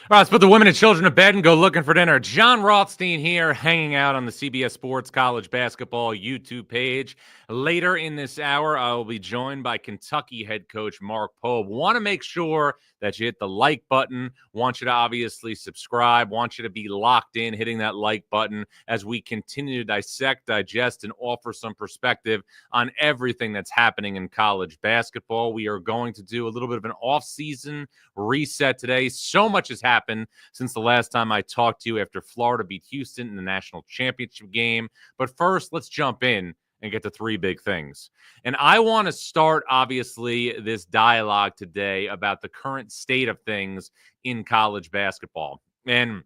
All right, let's put the women and children to bed and go looking for dinner. John Rothstein here, hanging out on the CBS Sports College Basketball YouTube page. Later in this hour, I will be joined by Kentucky head coach Mark Pope. Want to make sure that you hit the like button. Want you to obviously subscribe. Want you to be locked in, hitting that like button as we continue to dissect, digest, and offer some perspective on everything that's happening in college basketball. We are going to do a little bit of an off-season reset today. So much has happened since the last time I talked to you after Florida beat Houston in the national championship game. But first, let's jump in and get to three big things. And I want to start, obviously, this dialogue today about the current state of things in college basketball. And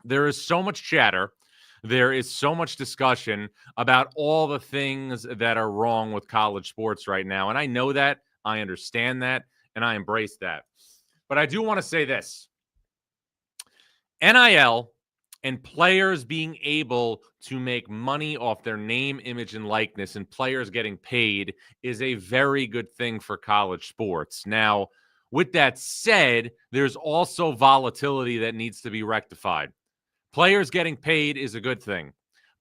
there is so much chatter. There is so much discussion about all the things that are wrong with college sports right now. And I know that, I understand that, and I embrace that. But I do want to say this. NIL and players being able to make money off their name, image, and likeness and players getting paid is a very good thing for college sports. Now, with that said, there's also volatility that needs to be rectified. Players getting paid is a good thing.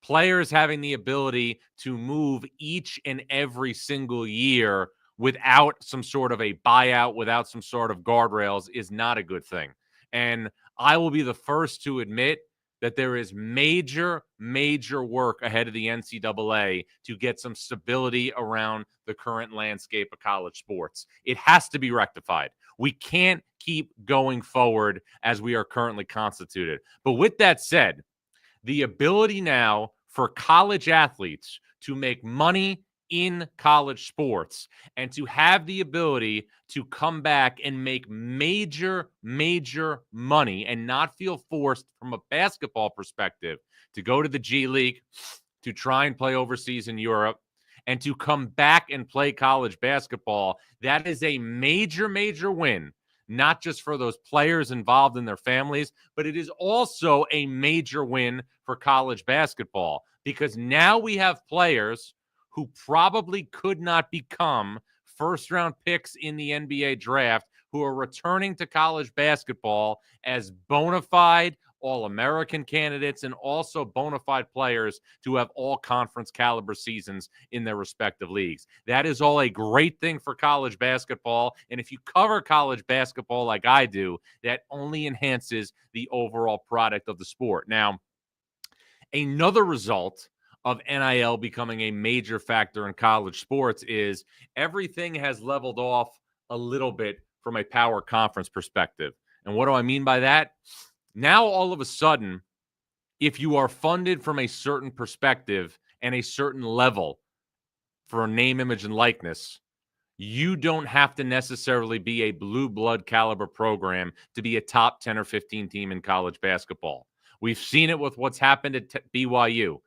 Players having the ability to move each and every single year without some sort of a buyout, without some sort of guardrails is not a good thing. And I will be the first to admit that there is major, major work ahead of the NCAA to get some stability around the current landscape of college sports. It has to be rectified. We can't keep going forward as we are currently constituted. But with that said, the ability now for college athletes to make money in college sports and to have the ability to come back and make major, major money and not feel forced from a basketball perspective to go to the G League, to try and play overseas in Europe, and to come back and play college basketball, that is a major, major win, not just for those players involved and their families, but it is also a major win for college basketball because now we have players who probably could not become first-round picks in the NBA draft who are returning to college basketball as bona fide All-American candidates and also bona fide players to have all-conference caliber seasons in their respective leagues. That is all a great thing for college basketball, and if you cover college basketball like I do, that only enhances the overall product of the sport. Now, another result of NIL becoming a major factor in college sports is everything has leveled off a little bit from a power conference perspective. And what do I mean by that? Now, all of a sudden, if you are funded from a certain perspective and a certain level for a name, image, and likeness, you don't have to necessarily be a blue blood caliber program to be a top 10 or 15 team in college basketball. We've seen it with what's happened at BYU.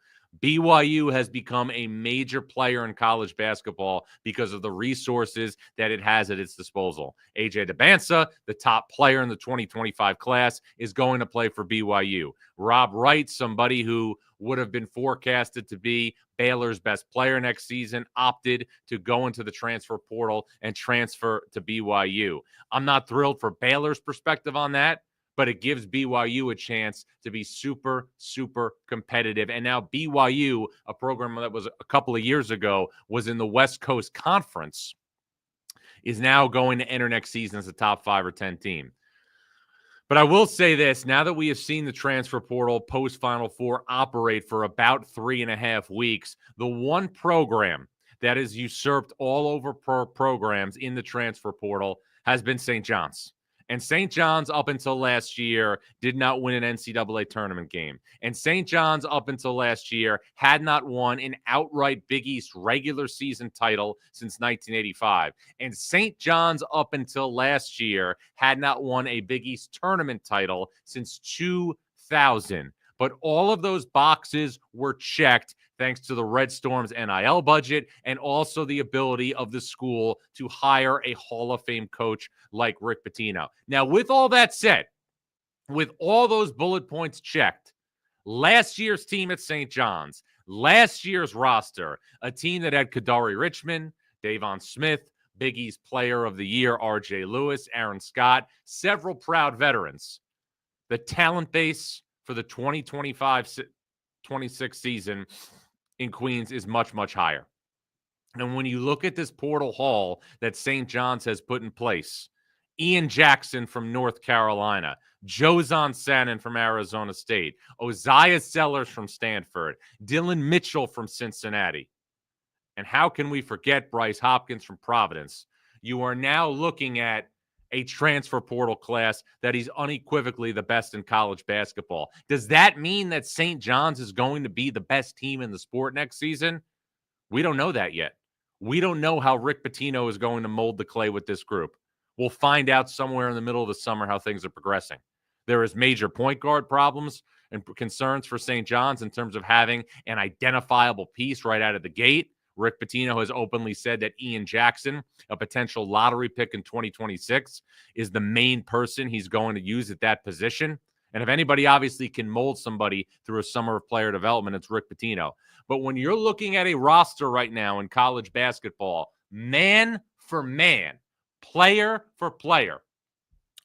BYU has become a major player in college basketball because of the resources that it has at its disposal. AJ DeBansa, the top player in the 2025 class, is going to play for BYU. Rob Wright, somebody who would have been forecasted to be Baylor's best player next season, opted to go into the transfer portal and transfer to BYU. I'm not thrilled for Baylor's perspective on that, but it gives BYU a chance to be super, super competitive. And now BYU, a program that was a couple of years ago, was in the West Coast Conference, is now going to enter next season as a top 5 or 10 team. But I will say this, now that we have seen the transfer portal post-Final Four operate for about 3.5 weeks, the one program that has usurped all over programs in the transfer portal has been St. John's. And St. John's, up until last year, did not win an NCAA tournament game. And St. John's, up until last year, had not won an outright Big East regular season title since 1985. And St. John's, up until last year, had not won a Big East tournament title since 2000. But all of those boxes were checked thanks to the Red Storm's NIL budget and also the ability of the school to hire a Hall of Fame coach like Rick Pitino. Now, with all that said, with all those bullet points checked, last year's team at St. John's, last year's roster, a team that had Kadari Richmond, Davon Smith, Big East Player of the Year, R.J. Lewis, Aaron Scott, several proud veterans. the talent base for the 2025-26 season in Queens is much, much higher. And when you look at this portal haul that St. John's has put in place, Ian Jackson from North Carolina, Jozon Sannon from Arizona State, Oziah Sellers from Stanford, Dylan Mitchell from Cincinnati. And how can we forget Bryce Hopkins from Providence? You are now looking at a transfer portal class that is unequivocally the best in college basketball. Does that mean that St. John's is going to be the best team in the sport next season? We don't know that yet. We don't know how Rick Pitino is going to mold the clay with this group. We'll find out somewhere in the middle of the summer how things are progressing. There is major point guard problems and concerns for St. John's in terms of having an identifiable piece right out of the gate. Rick Pitino has openly said that Ian Jackson, a potential lottery pick in 2026, is the main person he's going to use at that position. And if anybody obviously can mold somebody through a summer of player development, it's Rick Pitino. But when you're looking at a roster right now in college basketball, man for man, player for player,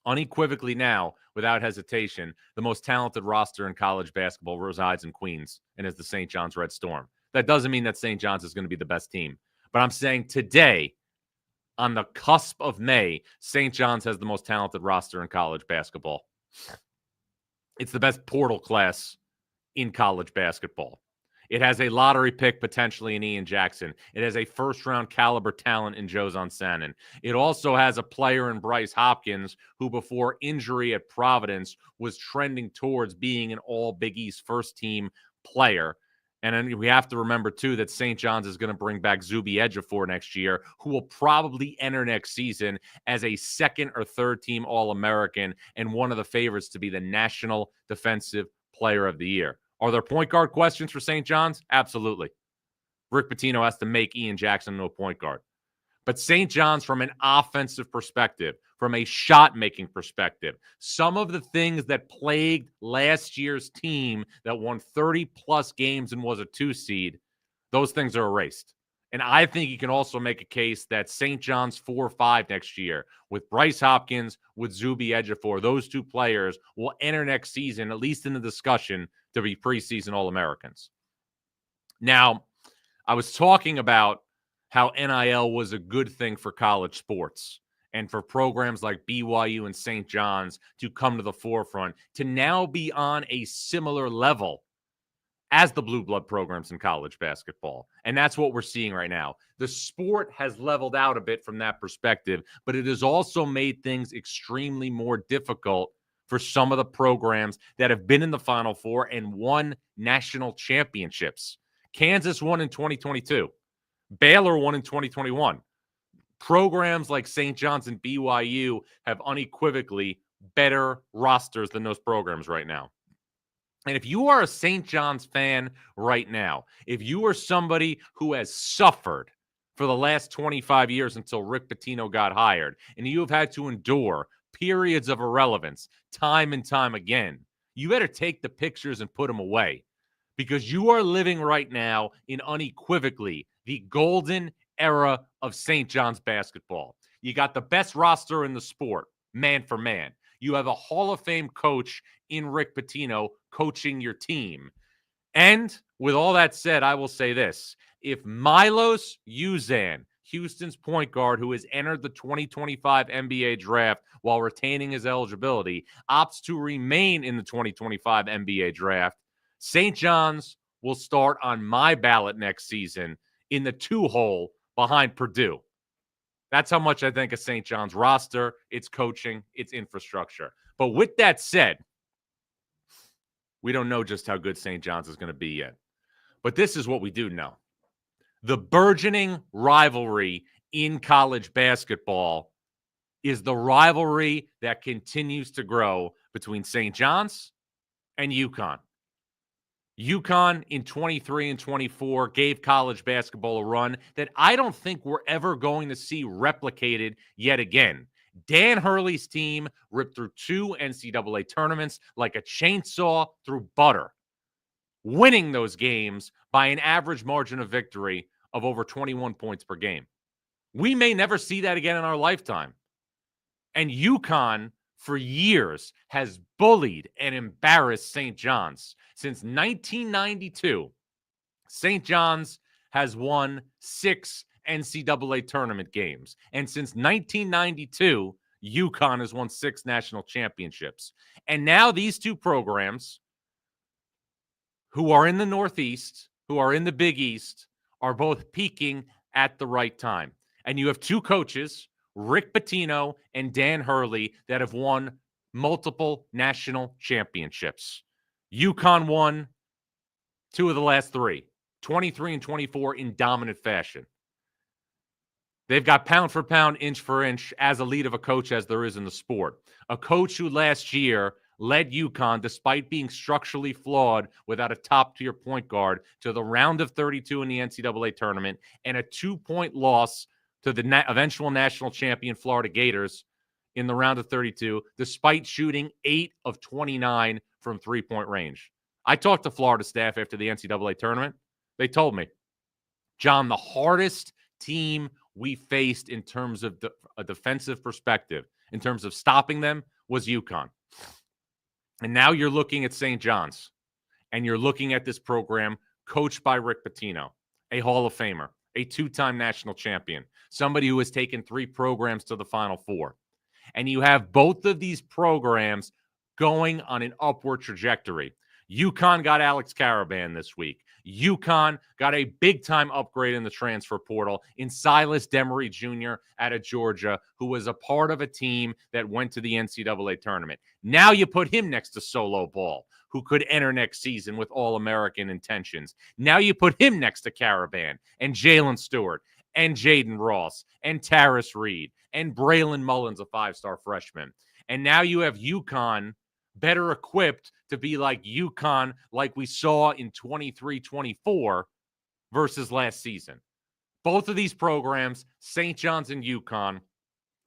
unequivocally now, without hesitation, the most talented roster in college basketball resides in Queens and is the St. John's Red Storm. That doesn't mean that St. John's is going to be the best team. But I'm saying today, on the cusp of May, St. John's has the most talented roster in college basketball. It's the best portal class in college basketball. It has a lottery pick potentially in Ian Jackson. It has a first-round caliber talent in Jozon Sannon. It also has a player in Bryce Hopkins who, before injury at Providence, was trending towards being an all-Big East first-team player. And then we have to remember, too, that St. John's is going to bring back Zuby Ejiofor next year, who will probably enter next season as a second or third-team All-American and one of the favorites to be the National Defensive Player of the Year. Are there point guard questions for St. John's? Absolutely. Rick Pitino has to make Ian Jackson into a point guard. But St. John's, from an offensive perspective, from a shot-making perspective, some of the things that plagued last year's team that won 30-plus games and was a 2-seed, those things are erased. And I think you can also make a case that St. John's 4-5 next year with Bryce Hopkins, with Zuby Ejiofor, those two players will enter next season, at least in the discussion, to be preseason All-Americans. Now, I was talking about how NIL was a good thing for college sports and for programs like BYU and St. John's to come to the forefront, to now be on a similar level as the blue blood programs in college basketball. And that's what we're seeing right now. The sport has leveled out a bit from that perspective, but it has also made things extremely more difficult for some of the programs that have been in the Final Four and won national championships. Kansas won in 2022. Baylor won in 2021. Programs like St. John's and BYU have unequivocally better rosters than those programs right now. And if you are a St. John's fan right now, if you are somebody who has suffered for the last 25 years until Rick Pitino got hired, and you have had to endure periods of irrelevance time and time again, you better take the pictures and put them away, because you are living right now in unequivocally the golden era of St. John's basketball. You got the best roster in the sport, man for man. You have a Hall of Fame coach in Rick Pitino coaching your team. And with all that said, I will say this. If Milos Uzan, Houston's point guard who has entered the 2025 NBA draft while retaining his eligibility, opts to remain in the 2025 NBA draft, St. John's will start on my ballot next season in the 2-hole behind Purdue. That's how much I think of St. John's roster, its coaching, its infrastructure. But with that said, we don't know just how good St. John's is going to be yet. But this is what we do know. The burgeoning rivalry in college basketball is the rivalry that continues to grow between St. John's and UConn. UConn in 23 and 24 gave college basketball a run that I don't think we're ever going to see replicated yet again. Dan Hurley's team ripped through 2 NCAA tournaments like a chainsaw through butter, winning those games by an average margin of victory of over 21 points per game. We may never see that again in our lifetime. And UConn, for years has bullied and embarrassed St. John's. Since 1992, St. John's has won 6 NCAA tournament games. And since 1992, UConn has won 6 national championships. And now these two programs, who are in the Northeast, who are in the Big East, are both peaking at the right time. And you have two coaches, Rick Pitino and Dan Hurley, that have won multiple national championships. UConn won 2 of the last 3, 23 and 24 in dominant fashion. They've got pound for pound, inch for inch, as elite of a coach as there is in the sport. A coach who last year led UConn, despite being structurally flawed without a top-tier point guard, to the round of 32 in the NCAA tournament and a 2-point loss to the eventual national champion Florida Gators in the round of 32, despite shooting 8 of 29 from three-point range. I talked to Florida staff after the NCAA tournament. They told me, John, the hardest team we faced in terms of a defensive perspective, in terms of stopping them, was UConn. And now you're looking at St. John's, and you're looking at this program coached by Rick Pitino, a Hall of Famer, a 2-time national champion, somebody who has taken 3 programs to the Final Four. And you have both of these programs going on an upward trajectory. UConn got Alex Caravan this week. UConn got a big-time upgrade in the transfer portal in Silas Demery Jr. out of Georgia, who was a part of a team that went to the NCAA tournament. Now you put him next to Solo Ball, who could enter next season with All-American intentions. Now you put him next to Caravan and Jalen Stewart and Jaden Ross and Taris Reed and Braylon Mullins, a 5-star freshman. And now you have UConn better equipped to be like UConn, like we saw in 23-24 versus last season. Both of these programs, St. John's and UConn,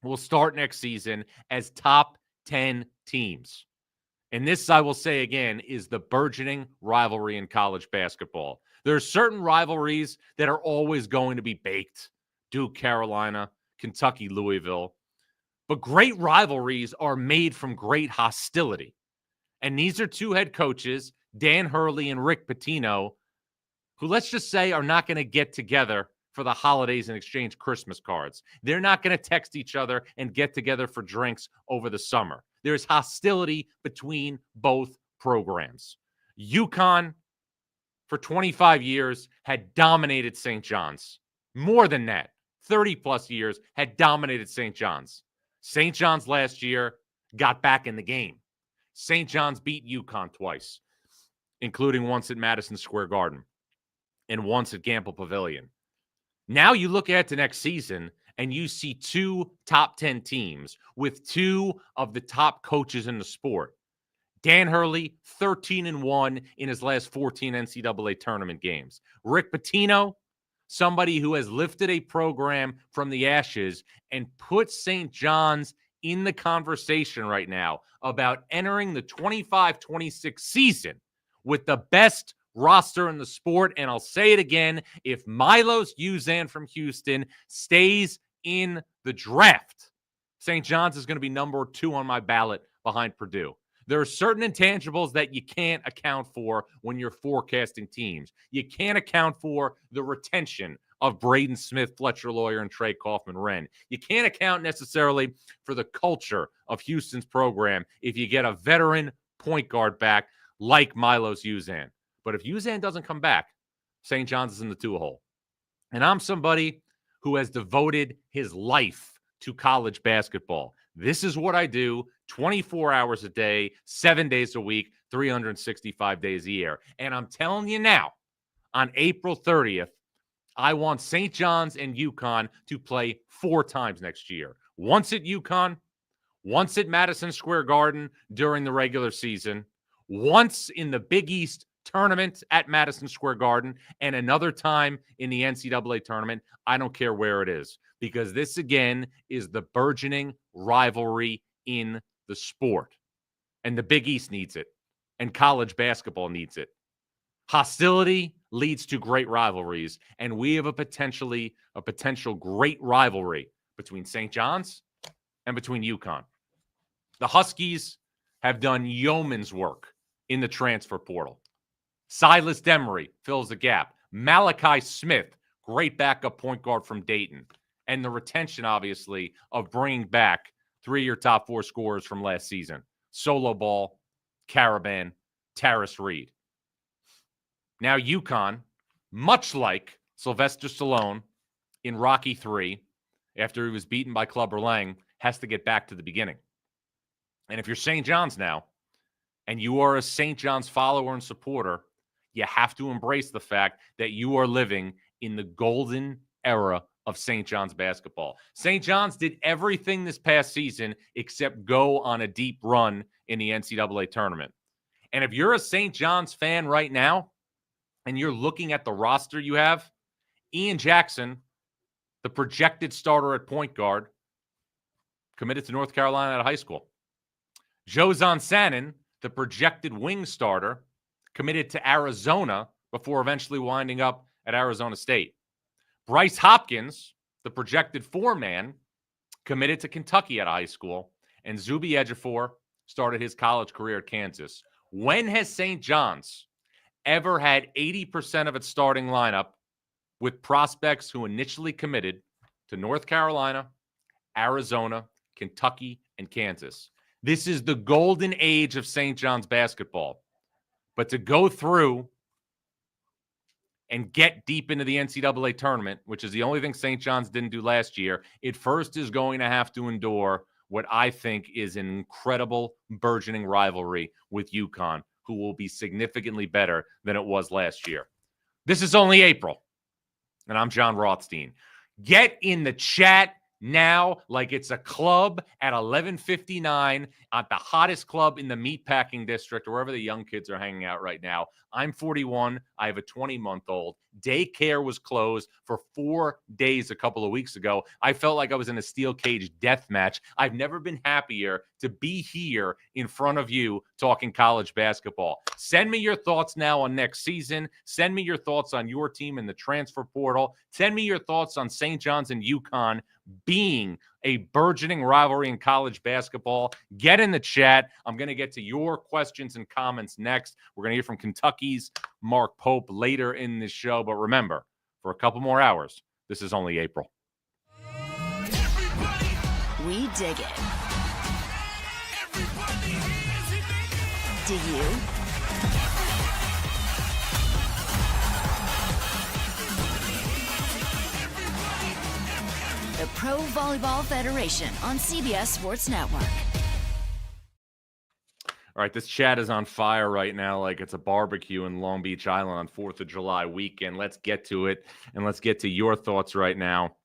will start next season as top 10 teams. And this, I will say again, is the burgeoning rivalry in college basketball. There are certain rivalries that are always going to be baked. Duke, Carolina, Kentucky, Louisville. But great rivalries are made from great hostility. And these are two head coaches, Dan Hurley and Rick Pitino, who, let's just say, are not going to get together for the holidays and exchange Christmas cards. They're not going to text each other and get together for drinks over the summer. There's hostility between both programs. UConn, for 25 years, had dominated St. John's. More than that, 30-plus years, had dominated St. John's. St. John's last year got back in the game. St. John's beat UConn twice, including once at Madison Square Garden and once at Gamble Pavilion. Now you look ahead to next season and you see 2 top 10 teams with 2 of the top coaches in the sport. Dan Hurley, 13-1 in his last 14 NCAA tournament games. Rick Pitino, somebody who has lifted a program from the ashes and put St. John's in the conversation right now about entering the 25-26 season with the best roster in the sport. And I'll say it again, if Milos Uzan from Houston stays in the draft, St. John's is going to be number 2 on my ballot behind Purdue. There are certain intangibles that you can't account for when you're forecasting teams. You can't account for the retention of Braden Smith, Fletcher Lawyer, and Trey Kaufman-Wren. You can't account necessarily for the culture of Houston's program if you get a veteran point guard back like Milos Uzan. But if Uzan doesn't come back, St. John's is in the 2-hole. And I'm somebody who has devoted his life to college basketball. This is what I do 24 hours a day, 7 days a week, 365 days a year. And I'm telling you now, on April 30th, I want St. John's and UConn to play 4 times next year. Once at UConn, once at Madison Square Garden during the regular season, once in the Big East tournament at Madison Square Garden, and another time in the NCAA tournament. I don't care where it is, because this, again, is the burgeoning rivalry in the sport. And the Big East needs it, and college basketball needs it. Hostility leads to great rivalries, and we have a potential great rivalry between St. John's and between UConn. The Huskies have done yeoman's work in the transfer portal. Silas Demery fills the gap. Malachi Smith, great backup point guard from Dayton. And the retention, obviously, of bringing back 3-year top 4 scorers from last season. Solo Ball, Caravan, Taris Reed. Now UConn, much like Sylvester Stallone in Rocky III, after he was beaten by Clubber Lang, has to get back to the beginning. And if you're St. John's now, and you are a St. John's follower and supporter, you have to embrace the fact that you are living in the golden era of St. John's basketball. St. John's did everything this past season except go on a deep run in the NCAA tournament. And if you're a St. John's fan right now, and you're looking at the roster you have, Ian Jackson, the projected starter at point guard, committed to North Carolina out of high school. Jozon Sannon, the projected wing starter, committed to Arizona before eventually winding up at Arizona State. Bryce Hopkins, the projected 4-man, committed to Kentucky out of high school. And Zuby Ejiofor started his college career at Kansas. When has St. John's ever had 80% of its starting lineup with prospects who initially committed to North Carolina, Arizona, Kentucky, and Kansas? This is the golden age of St. John's basketball. But to go through and get deep into the NCAA tournament, which is the only thing St. John's didn't do last year, it first is going to have to endure what I think is an incredible burgeoning rivalry with UConn, who will be significantly better than it was last year. This is only April, and I'm John Rothstein. Get in the chat now like it's a club at 11:59 at the hottest club in the meatpacking district, or wherever the young kids are hanging out right now. I'm 41. I have a 20-month-old. Daycare was closed for 4 days a couple of weeks ago. I felt like I was in a steel cage death match. I've never been happier to be here in front of you talking college basketball. Send me your thoughts now on next season. Send me your thoughts on your team in the transfer portal. Send me your thoughts on St. John's and UConn being a burgeoning rivalry in college basketball. Get in the chat. I'm going to get to your questions and comments next. We're going to hear from Kentucky's Mark Pope later in this show. But remember, for a couple more hours, this is only April. We dig it. Do you? The Pro Volleyball Federation on CBS Sports Network. All right, this chat is on fire right now like it's a barbecue in Long Beach Island on 4th of July weekend. Let's get to it, and let's get to your thoughts right now.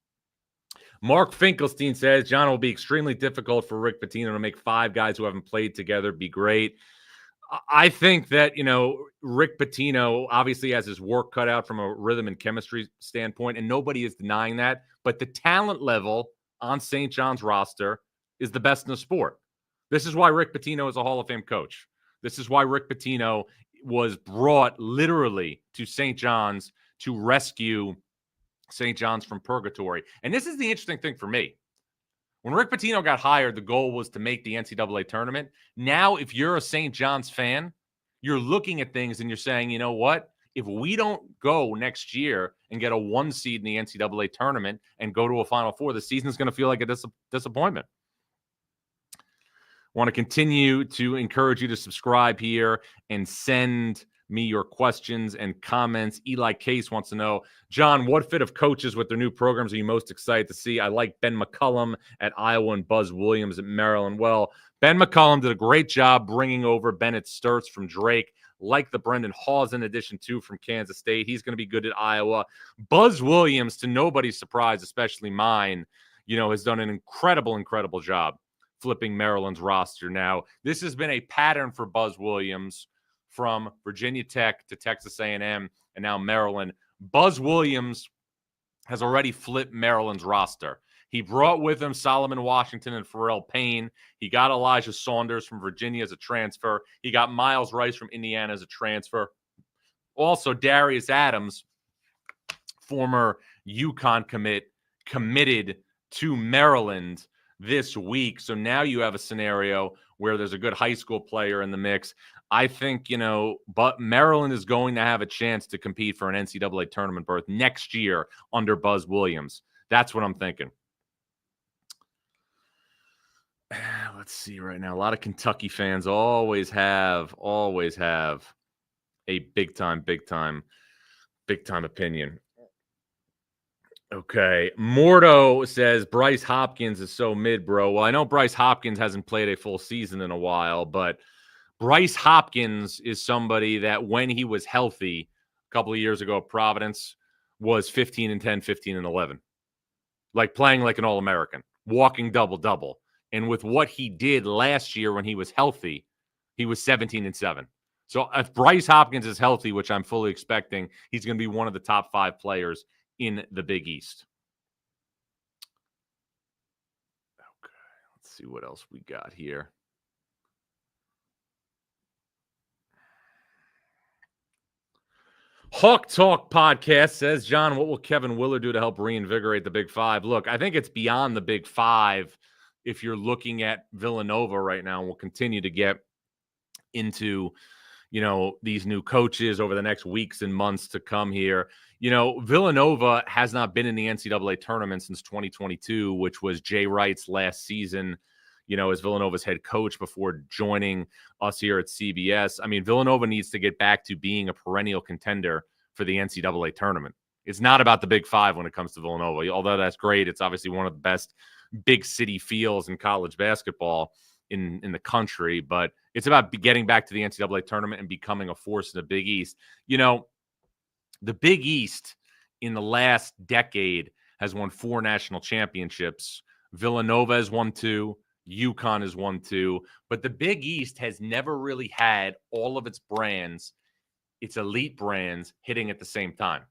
Mark Finkelstein says, John, it will be extremely difficult for Rick Pitino to make 5 guys who haven't played together be great. I think that, Rick Pitino obviously has his work cut out from a rhythm and chemistry standpoint, and nobody is denying that. But the talent level on St. John's roster is the best in the sport. This is why Rick Pitino is a Hall of Fame coach. This is why Rick Pitino was brought literally to St. John's to rescue St. John's from purgatory. And this is the interesting thing for me. When Rick Pitino got hired, the goal was to make the NCAA tournament. Now, if you're a St. John's fan, you're looking at things and you're saying, you know what? If we don't go next year and get a 1 seed in the NCAA tournament and go to a Final Four, the season's going to feel like a disappointment. Want to continue to encourage you to subscribe here and send me your questions and comments. Eli Case wants to know, John, what fit of coaches with their new programs are you most excited to see? I like Ben McCullum at Iowa and Buzz Williams at Maryland. Well, Ben McCullum did a great job bringing over Bennett Sturtz from Drake, like the Brendan Hawes in addition to from Kansas State. He's going to be good at Iowa. Buzz Williams, to nobody's surprise, especially mine, has done an incredible job flipping Maryland's roster. Now, this has been a pattern for Buzz Williams from Virginia Tech to Texas A&M and now Maryland. Buzz Williams has already flipped Maryland's roster. He brought with him Solomon Washington and Pharrell Payne. He got Elijah Saunders from Virginia as a transfer. He got Miles Rice from Indiana as a transfer. Also, Darius Adams, former UConn commit, committed to Maryland this week. So now you have a scenario where there's a good high school player in the mix. I think, but Maryland is going to have a chance to compete for an NCAA tournament berth next year under Buzz Williams. That's what I'm thinking. Let's see right now. A lot of Kentucky fans always have a big time opinion. Okay. Mordo says Bryce Hopkins is so mid, bro. Well, I know Bryce Hopkins hasn't played a full season in a while, but Bryce Hopkins is somebody that when he was healthy a couple of years ago at Providence was 15 and 10, 15 and 11. Like playing like an All-American, walking double-double. And with what he did last year when he was healthy, he was 17 and 7. So if Bryce Hopkins is healthy, which I'm fully expecting, he's going to be one of the top 5 players in the Big East. Okay, let's see what else we got here. Hawk Talk Podcast says, John, what will Kevin Willard do to help reinvigorate the Big Five? Look, I think it's beyond the Big Five if you're looking at Villanova right now, and we'll continue to get into, these new coaches over the next weeks and months to come here. Villanova has not been in the NCAA tournament since 2022, which was Jay Wright's last season, as Villanova's head coach before joining us here at CBS. I mean, Villanova needs to get back to being a perennial contender for the NCAA tournament. It's not about the Big Five when it comes to Villanova. Although that's great, it's obviously one of the best big city feels in college basketball in the country, but it's about getting back to the NCAA tournament and becoming a force in the Big East. The Big East in the last decade has won 4 national championships. Villanova has won 2. UConn has won 2. But the Big East has never really had all of its brands, its elite brands, hitting at the same time.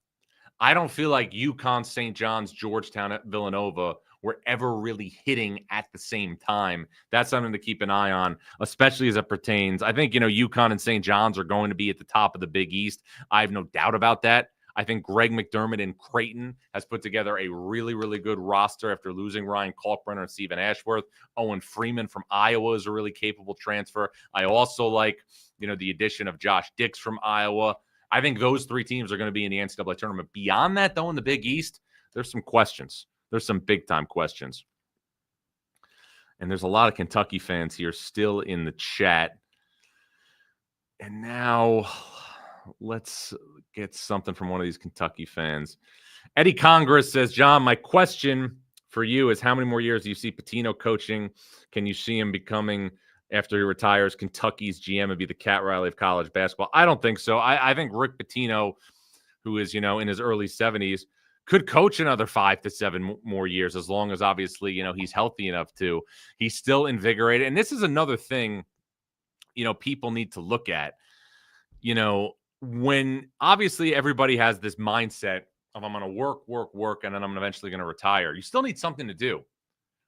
I don't feel like UConn, St. John's, Georgetown, Villanova were ever really hitting at the same time. That's something to keep an eye on, especially as it pertains. I think, UConn and St. John's are going to be at the top of the Big East. I have no doubt about that. I think Greg McDermott in Creighton has put together a really, really good roster after losing Ryan Kalkbrenner and Stephen Ashworth. Owen Freeman from Iowa is a really capable transfer. I also like, the addition of Josh Dix from Iowa. I think those 3 teams are going to be in the NCAA tournament. Beyond that, though, in the Big East, there's some questions. There's some big-time questions. And there's a lot of Kentucky fans here still in the chat. And now let's get something from one of these Kentucky fans. Eddie Congress says, John, my question for you is how many more years do you see Pitino coaching? Can you see him becoming, after he retires, Kentucky's GM and be the Cat Riley of college basketball? I don't think so. I think Rick Pitino, who is, in his early 70s, could coach another 5 to 7 more years, as long as obviously, he's healthy enough to. He's still invigorated. And this is another thing, people need to look at. When obviously everybody has this mindset of I'm going to work, and then I'm eventually going to retire. You still need something to do.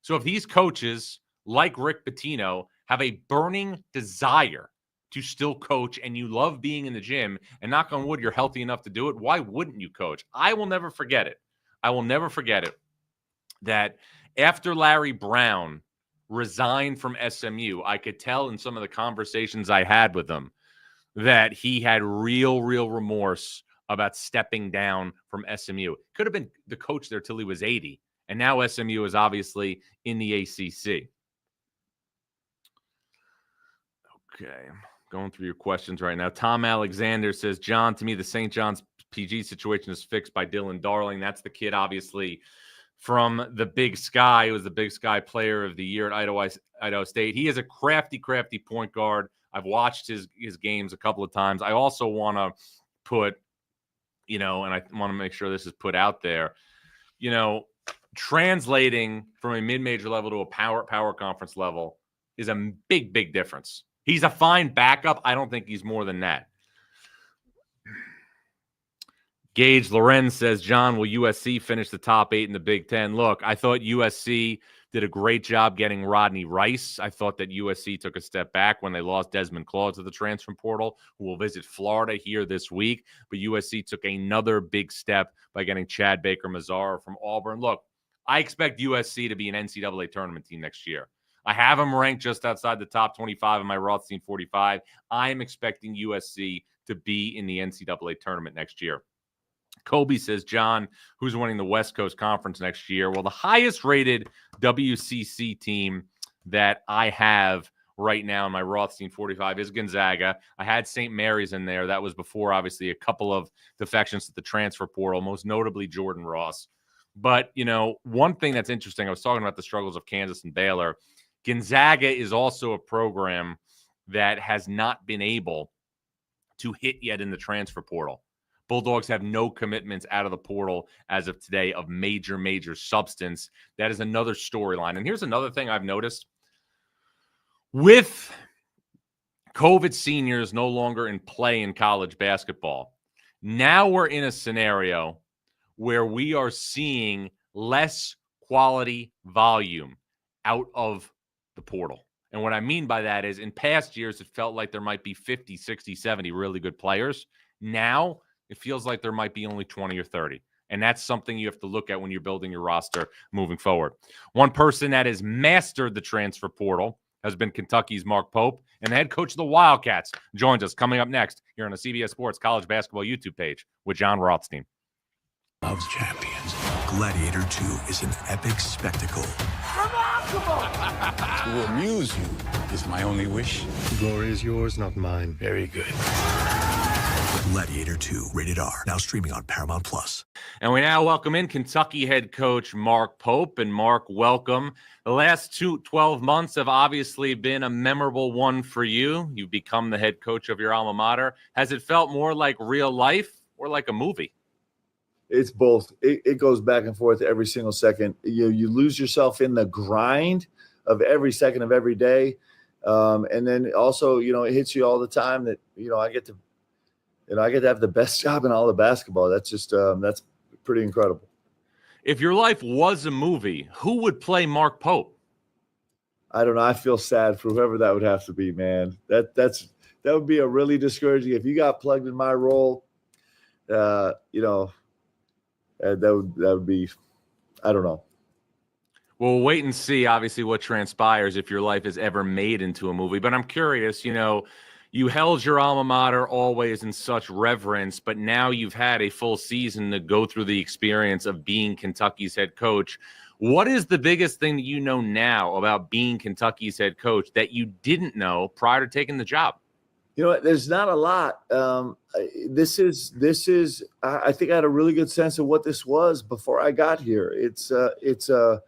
So if these coaches, like Rick Pitino, have a burning desire to still coach and you love being in the gym, and knock on wood, you're healthy enough to do it, why wouldn't you coach? I will never forget it. That after Larry Brown resigned from SMU, I could tell in some of the conversations I had with him that he had real remorse about stepping down from SMU. Could have been the coach there till he was 80. And now SMU is obviously in the ACC. Okay. Going through your questions right now. Tom Alexander says, John, to me, the St. John's PG situation is fixed by Dylan Darling. That's the kid, obviously, from the Big Sky. He was the Big Sky Player of the Year at Idaho State. He is a crafty point guard. I've watched his games a couple of times. I also want to put, and I want to make sure this is put out there, translating from a mid-major level to a power conference level is a big difference. He's a fine backup. I don't think he's more than that. Gage Lorenz says, John, will USC finish the top 8 in the Big Ten? Look, I thought USC did a great job getting Rodney Rice. I thought that USC took a step back when they lost Desmond Claude to the transfer portal, who will visit Florida here this week. But USC took another big step by getting Chad Baker-Mazara from Auburn. Look, I expect USC to be an NCAA tournament team next year. I have them ranked just outside the top 25 in my Rothstein 45. I am expecting USC to be in the NCAA tournament next year. Kobe says, John, who's winning the West Coast Conference next year? Well, the highest rated WCC team that I have right now in my Rothstein 45 is Gonzaga. I had St. Mary's in there. That was before, obviously, a couple of defections to the transfer portal, most notably Jordan Ross. But, one thing that's interesting, I was talking about the struggles of Kansas and Baylor. Gonzaga is also a program that has not been able to hit yet in the transfer portal. Bulldogs have no commitments out of the portal as of today of major substance. That is another storyline. And here's another thing I've noticed. With COVID seniors no longer in play in college basketball, now we're in a scenario where we are seeing less quality volume out of the portal. And what I mean by that is in past years, it felt like there might be 50, 60, 70 really good players. Now it feels like there might be only 20 or 30. And that's something you have to look at when you're building your roster moving forward. One person that has mastered the transfer portal has been Kentucky's Mark Pope, and the head coach of the Wildcats joins us coming up next here on the CBS Sports College Basketball YouTube page with John Rothstein. Loves champions. Gladiator 2 is an epic spectacle. Remarkable! To amuse you is my only wish. The glory is yours, not mine. Very good. Gladiator 2, rated R, now streaming on Paramount Plus. And we now welcome in Kentucky head coach Mark Pope. And Mark, welcome. The last 12 months have obviously been a memorable one for you. You've become the head coach of your alma mater. Has it felt more like real life or like a movie? It's both. It goes back and forth every single second. You lose yourself in the grind of every second of every day. And then also, it hits you all the time that, I get to have the best job in all of basketball. That's just, that's pretty incredible. If your life was a movie, who would play Mark Pope? I don't know. I feel sad for whoever that would have to be, man. That would be a really discouraging. If you got plugged in my role, that would be, I don't know. Well, we'll wait and see, obviously, what transpires if your life is ever made into a movie. But I'm curious, you held your alma mater always in such reverence, but now you've had a full season to go through the experience of being Kentucky's head coach. What is the biggest thing that you know now about being Kentucky's head coach that you didn't know prior to taking the job? There's not a lot. This is. I think I had a really good sense of what this was before I got here. It's a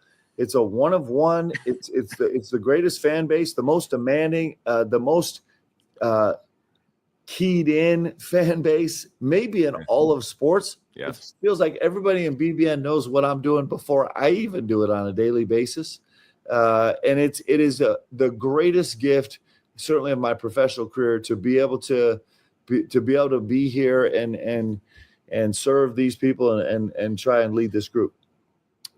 one of one. It's the greatest fan base, the most demanding, the most keyed in fan base, maybe in all of sports. Yes. It feels like everybody in BBN knows what I'm doing before I even do it on a daily basis, and it is the greatest gift, certainly in my professional career, to be able to be here and serve these people and try and lead this group.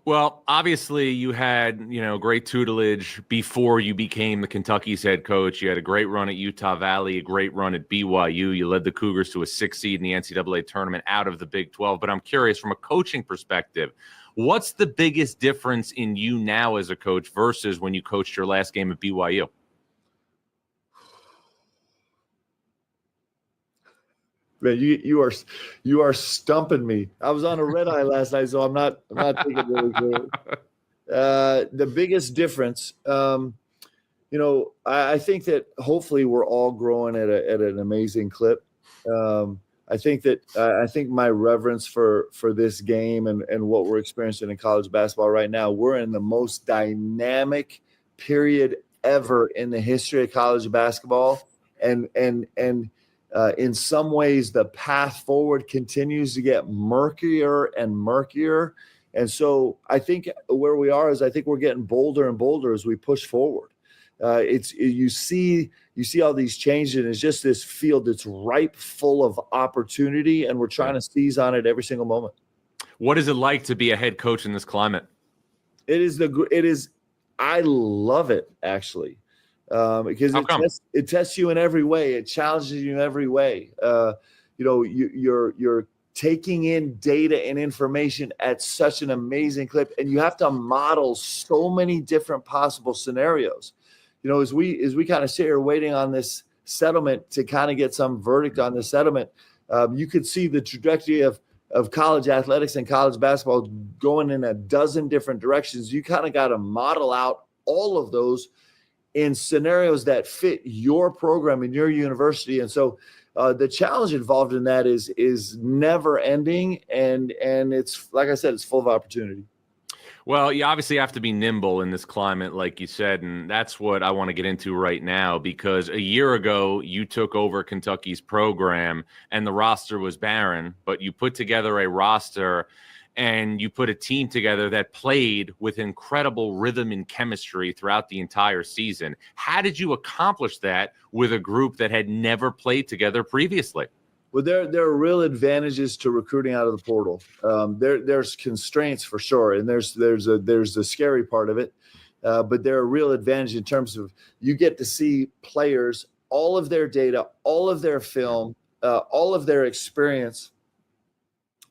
Well, obviously you had, great tutelage before you became the Kentucky's head coach. You had a great run at Utah Valley, a great run at BYU. You led the Cougars to a 6th seed in the NCAA tournament out of the Big 12. But I'm curious, from a coaching perspective, what's the biggest difference in you now as a coach versus when you coached your last game at BYU? Man, you are stumping me. I was on a red eye last night, so I'm not thinking really good. The biggest difference, I think that hopefully we're all growing at an amazing clip. I think my reverence for this game and what we're experiencing in college basketball right now, we're in the most dynamic period ever in the history of college basketball, and in some ways, the path forward continues to get murkier and murkier. And so I think where we are is I think we're getting bolder and bolder as we push forward. You see all these changes, and it's just this field that's ripe full of opportunity, and we're trying to seize on it every single moment. What is it like to be a head coach in this climate? I love it, actually. Because it tests you in every way. It challenges you in every way. You're taking in data and information at such an amazing clip, and you have to model so many different possible scenarios. As we kind of sit here waiting on this settlement to kind of get some verdict on the settlement, you could see the trajectory of college athletics and college basketball going in a dozen different directions. You kind of got to model out all of those in scenarios that fit your program and your university. And so the challenge involved in that is never ending. And it's, like I said, it's full of opportunity. Well, you obviously have to be nimble in this climate, like you said, and that's what I want to get into right now, because a year ago you took over Kentucky's program and the roster was barren, but you put together a roster and you put a team together that played with incredible rhythm and chemistry throughout the entire season. How did you accomplish that with a group that had never played together previously? Well, there are real advantages to recruiting out of the portal. There's constraints for sure, and there's the scary part of it. But there are real advantages in terms of you get to see players, all of their data, all of their film, all of their experience,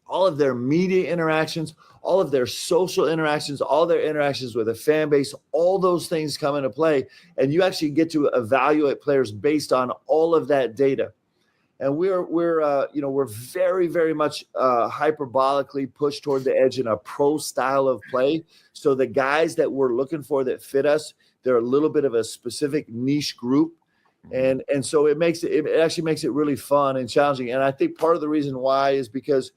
all of their media interactions, all of their social interactions, all their interactions with a fan base, all those things come into play, and you actually get to evaluate players based on all of that data. And we're very, very much hyperbolically pushed toward the edge in a pro style of play. So the guys that we're looking for that fit us, they're a little bit of a specific niche group. And so it actually makes it really fun and challenging. And I think part of the reason why is because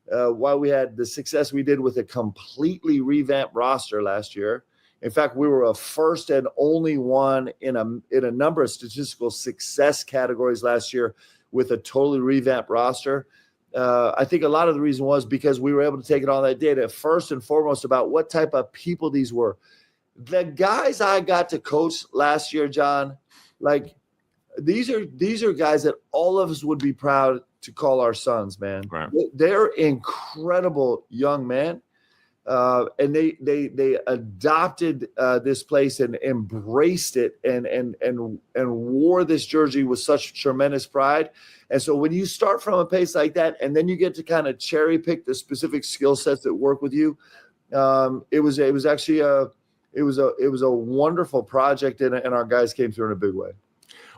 while we had the success we did with a completely revamped roster last year, in fact, we were a first and only one in a number of statistical success categories last year with a totally revamped roster. I think a lot of the reason was because we were able to take in all that data, first and foremost, about what type of people these were. The guys I got to coach last year, John, like these are guys that all of us would be proud to call our sons, man. Right. They're incredible young men. And they adopted this place and embraced it and wore this jersey with such tremendous pride. And so when you start from a pace like that, and then you get to kind of cherry pick the specific skill sets that work with you, it was actually a wonderful project, and our guys came through in a big way.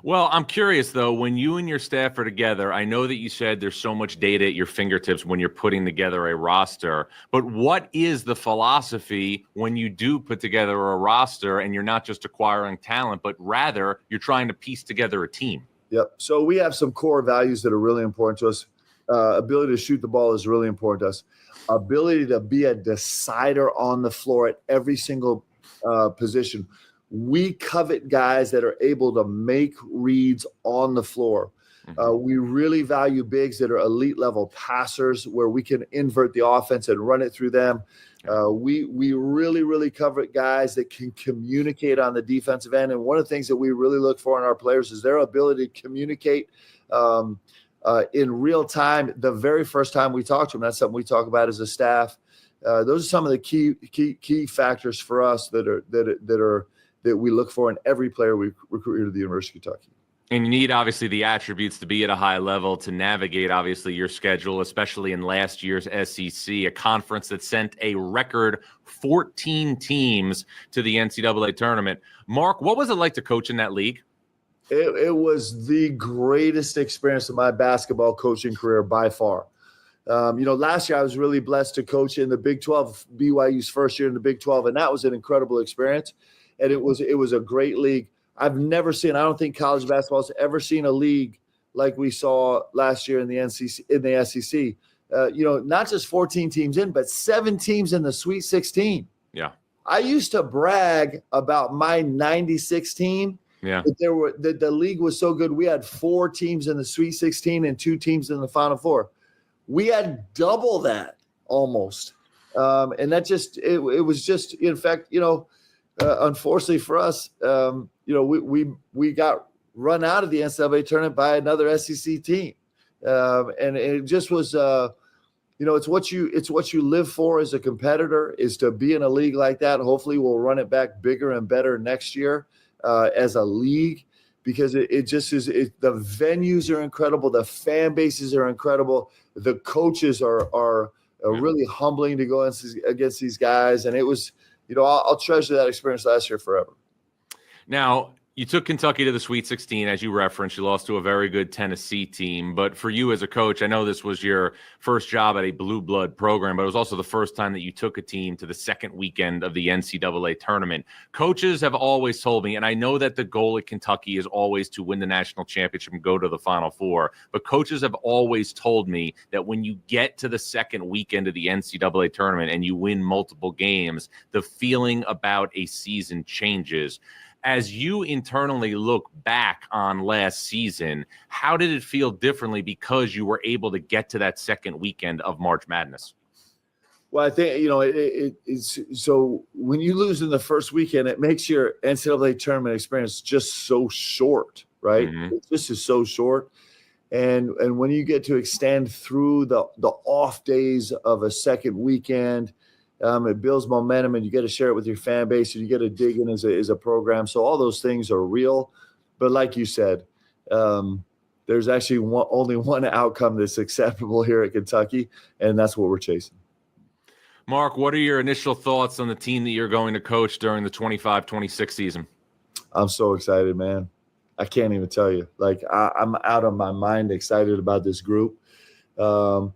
Well, I'm curious, though, when you and your staff are together, I know that you said there's so much data at your fingertips when you're putting together a roster, but what is the philosophy when you do put together a roster and you're not just acquiring talent, but rather you're trying to piece together a team? Yep. So we have some core values that are really important to us. Ability to shoot the ball is really important to us. Ability to be a decider on the floor at every single position. We covet guys that are able to make reads on the floor. We really value bigs that are elite level passers where we can invert the offense and run it through them. We really, really covet guys that can communicate on the defensive end. And one of the things that we really look for in our players is their ability to communicate in real time. The very first time we talk to them, that's something we talk about as a staff. Those are some of the key factors for us that we look for in every player we recruit here to the University of Kentucky. And you need, obviously, the attributes to be at a high level to navigate, obviously, your schedule, especially in last year's SEC, a conference that sent a record 14 teams to the NCAA tournament. Mark, what was it like to coach in that league? It was the greatest experience of my basketball coaching career by far. Last year I was really blessed to coach in the Big 12, BYU's first year in the Big 12, and that was an incredible experience. And it was a great league. I don't think college basketball has ever seen a league like we saw last year in the SEC. Not just 14 teams in, but 7 teams in the Sweet 16. Yeah. I used to brag about my 96 team. Yeah. That the league was so good. We had 4 teams in the Sweet 16 and 2 teams in the Final Four. We had double that almost. And that it was just, in fact, unfortunately for us, we got run out of the NCAA tournament by another SEC team, and it just was, it's what you live for as a competitor, is to be in a league like that. Hopefully, we'll run it back bigger and better next year as a league, because it just is. The venues are incredible. The fan bases are incredible. The coaches are really humbling to go against these guys. And it was, I'll treasure that experience last year forever. Now, you took Kentucky to the Sweet 16, as you referenced. You lost to a very good Tennessee team. But for you as a coach, I know this was your first job at a blue blood program, but it was also the first time that you took a team to the second weekend of the NCAA tournament. Coaches have always told me, and I know that the goal at Kentucky is always to win the national championship and go to the Final Four, but coaches have always told me that when you get to the second weekend of the NCAA tournament and you win multiple games, the feeling about a season changes. As you internally look back on last season, how did it feel differently because you were able to get to that second weekend of March Madness? Well, I think, it's so when you lose in the first weekend, it makes your NCAA tournament experience just so short, right? It just is so short. And when you get to extend through the off days of a second weekend, it builds momentum, and you get to share it with your fan base, and you get to dig in as a program. So all those things are real. But like you said, there's actually only one outcome that's acceptable here at Kentucky, and that's what we're chasing. Mark, what are your initial thoughts on the team that you're going to coach during the 25-26 season? I'm so excited, man. I can't even tell you. Like, I'm out of my mind excited about this group. I'm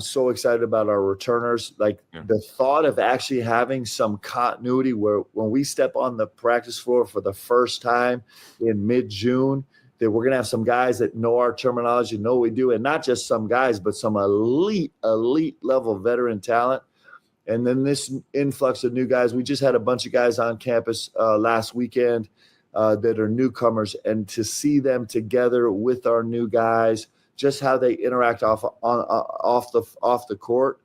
so excited about our returners. The thought of actually having some continuity where when we step on the practice floor for the first time in mid-June, that we're going to have some guys that know our terminology, know what we do, and not just some guys, but some elite level veteran talent. And then this influx of new guys. We just had a bunch of guys on campus last weekend that are newcomers, and to see them together with our new guys, just how they interact off the court,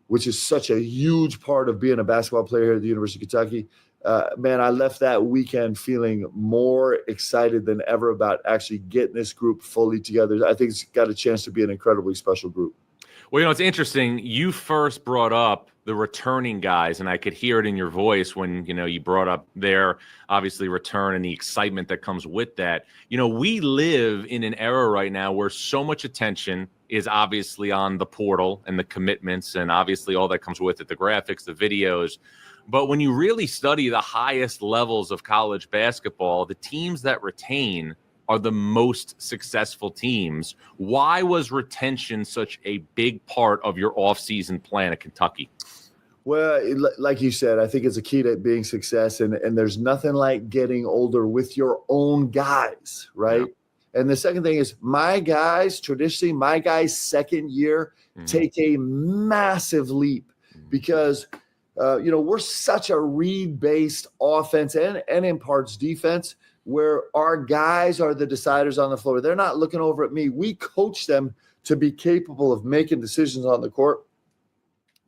which is such a huge part of being a basketball player here at the University of Kentucky. Man, I left that weekend feeling more excited than ever about actually getting this group fully together. I think it's got a chance to be an incredibly special group. Well, it's interesting. You first brought up the returning guys, and I could hear it in your voice when, you brought up their obviously return and the excitement that comes with that. We live in an era right now where so much attention is obviously on the portal and the commitments and obviously all that comes with it, the graphics, the videos. But when you really study the highest levels of college basketball, the teams that retain are the most successful teams. Why was retention such a big part of your offseason plan at Kentucky? Well, like you said, I think it's a key to being success. And there's nothing like getting older with your own guys, right? Yeah. And the second thing is traditionally, my guys' second year take a massive leap because, we're such a read-based offense and in parts defense, where our guys are the deciders on the floor. They're not looking over at me. We coach them to be capable of making decisions on the court.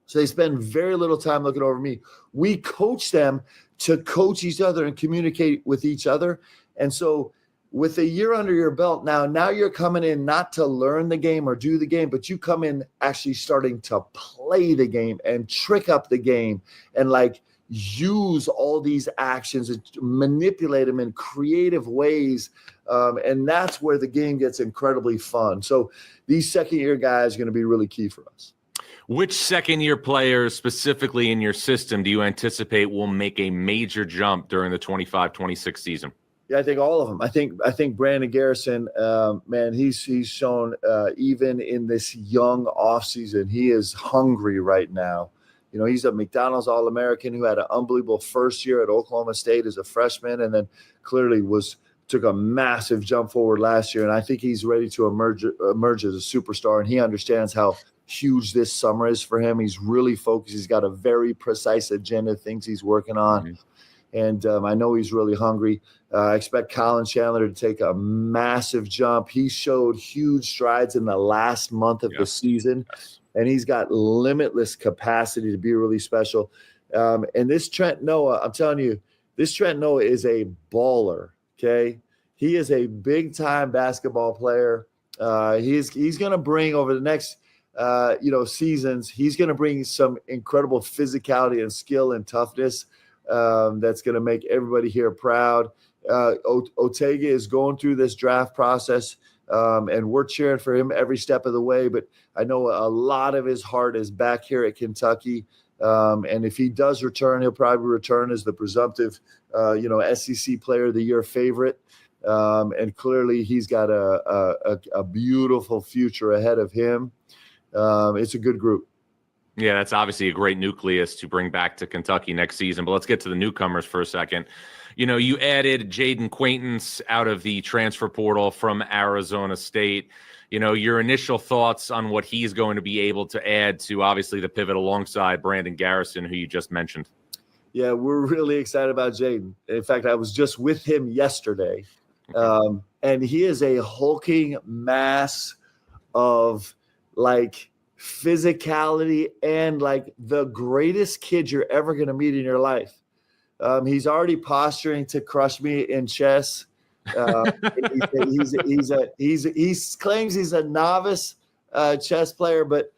So they spend very little time looking over me. We coach them to coach each other and communicate with each other. And so with a year under your belt now you're coming in not to learn the game or do the game, but you come in actually starting to play the game and trick up the game and use all these actions and manipulate them in creative ways. And that's where the game gets incredibly fun. So these second-year guys are going to be really key for us. Which second-year players specifically in your system do you anticipate will make a major jump during the 25-26 season? Yeah, I think all of them. I think Brandon Garrison, man, he's shown even in this young offseason, he is hungry right now. He's a McDonald's All-American who had an unbelievable first year at Oklahoma State as a freshman, and then clearly took a massive jump forward last year. And I think he's ready to emerge as a superstar, and he understands how huge this summer is for him. He's really focused. He's got a very precise agenda, things he's working on. And I know he's really hungry. I expect Colin Chandler to take a massive jump. He showed huge strides in the last month of the season. And he's got limitless capacity to be really special. And this Trent Noah, I'm telling you, this Trent Noah is a baller, okay? He is a big-time basketball player. He's going to bring over the next, seasons, he's going to bring some incredible physicality and skill and toughness that's going to make everybody here proud. Otega is going through this draft process, and we're cheering for him every step of the way. But I know a lot of his heart is back here at Kentucky. And if he does return, he'll probably return as the presumptive, SEC Player of the Year favorite. And clearly he's got a beautiful future ahead of him. It's a good group. Yeah, that's obviously a great nucleus to bring back to Kentucky next season. But let's get to the newcomers for a second. You added Jaden Quaintance out of the transfer portal from Arizona State. Your initial thoughts on what he's going to be able to add to obviously the pivot alongside Brandon Garrison, who you just mentioned. Yeah, we're really excited about Jaden. In fact, I was just with him yesterday. And he is a hulking mass of physicality and the greatest kid you're ever going to meet in your life. He's already posturing to crush me in chess. He claims he's a novice chess player, but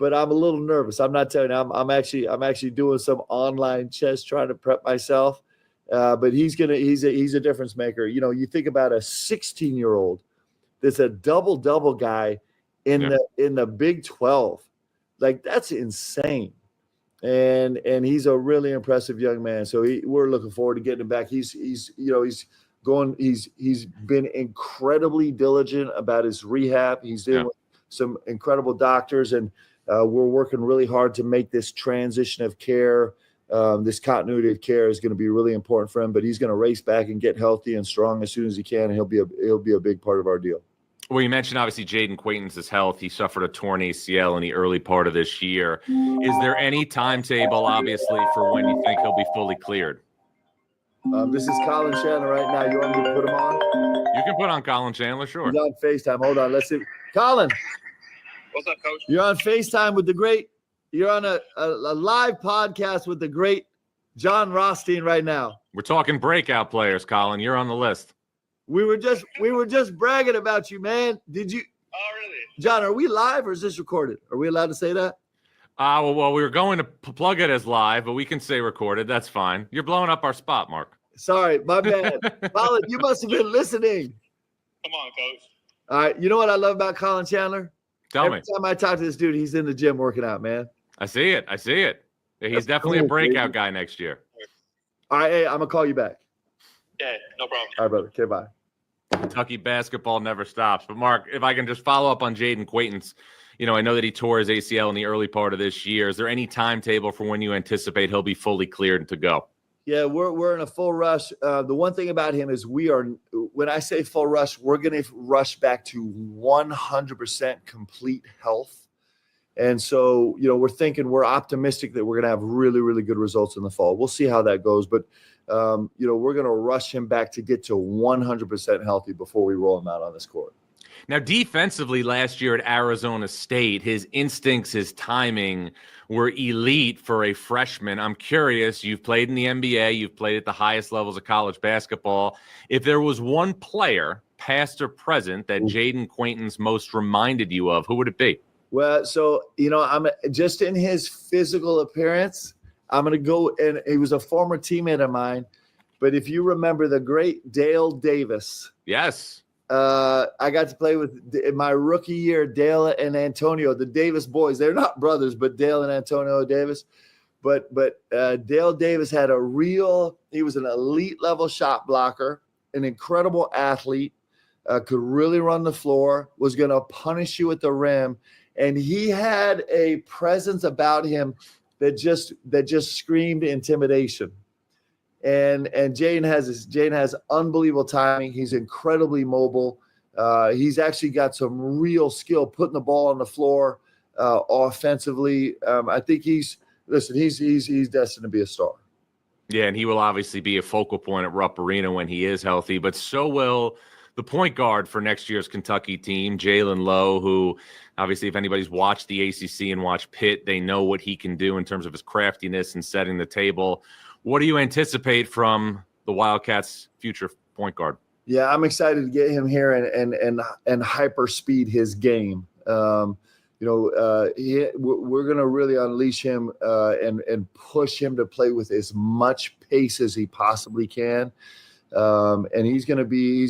I'm a little nervous. I'm not telling you. I'm actually doing some online chess, trying to prep myself. But he's a difference maker. You think about a 16-year-old that's a double guy in the Big 12. That's insane. And he's a really impressive young man. So we're looking forward to getting him back. He's been incredibly diligent about his rehab. He's dealing with some incredible doctors, and we're working really hard to make this transition of care, this continuity of care is going to be really important for him. But he's going to race back and get healthy and strong as soon as he can, and he'll be a big part of our deal. Well, you mentioned obviously Jaden Quaintance's health. He suffered a torn ACL in the early part of this year. Is there any timetable, obviously, for when you think he'll be fully cleared? This is Colin Chandler right now. You want me to put him on? You can put on Colin Chandler, sure. He's on FaceTime. Hold on. Let's see. Colin. What's up, Coach? You're on FaceTime with the great – you're on a live podcast with the great John Rothstein right now. We're talking breakout players, Colin. You're on the list. We were just bragging about you, man. Did you? Oh, really? John, are we live or is this recorded? Are we allowed to say that? Well, we were going to plug it as live, but we can say recorded. That's fine. You're blowing up our spot, Mark. Sorry, my bad. Colin, you must have been listening. Come on, Coach. All right. You know what I love about Colin Chandler? Tell me. Every time I talk to this dude, he's in the gym working out, man. I see it. He's That's definitely cool, a breakout baby. guy next year. All right. Hey, I'm going to call you back. Yeah, no problem. All right, brother. Okay, bye. Kentucky basketball never stops. But, Mark, if I can just follow up on Jaden Quaintance, I know that he tore his ACL in the early part of this year. Is there any timetable for when you anticipate he'll be fully cleared to go? Yeah, we're in a full rush. The one thing about him is when I say full rush, we're going to rush back to 100% complete health. And so, we're optimistic that we're going to have really, really good results in the fall. We'll see how that goes. But, we're going to rush him back to get to 100% healthy before we roll him out on this court. Now, defensively last year at Arizona State, his instincts, his timing were elite for a freshman. I'm curious, you've played in the NBA, you've played at the highest levels of college basketball. If there was one player, past or present, that Jaden Quaintance most reminded you of, who would it be? Well, so, I'm just in his physical appearance, I'm going to go, and he was a former teammate of mine, but if you remember the great Dale Davis. Yes. I got to play with, in my rookie year, Dale and Antonio, the Davis boys. They're not brothers, but Dale and Antonio Davis. But Dale Davis he was an elite level shot blocker, an incredible athlete, could really run the floor, was going to punish you at the rim. And he had a presence about him that just screamed intimidation. And Jaden has unbelievable timing. He's incredibly mobile. He's actually got some real skill putting the ball on the floor offensively. I think he's destined to be a star. Yeah, and he will obviously be a focal point at Rupp Arena when he is healthy, but so will the point guard for next year's Kentucky team, Jalen Lowe, who obviously if anybody's watched the ACC and watched Pitt, they know what he can do in terms of his craftiness and setting the table. What do you anticipate from the Wildcats' future point guard? Yeah, I'm excited to get him here and hyper speed his game. we're going to really unleash him and push him to play with as much pace as he possibly can. And he's going to be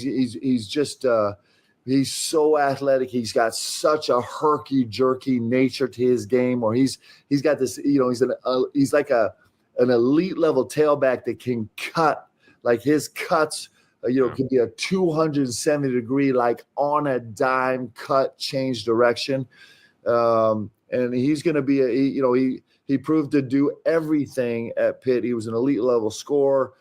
he's so athletic. He's got such a herky-jerky nature to his game, or he's got this, he's like an elite level tailback that can cut. Like his cuts, could be a 270-degree, like on a dime cut, change direction. And he's going to be he proved to do everything at Pitt. He was an elite level scorer.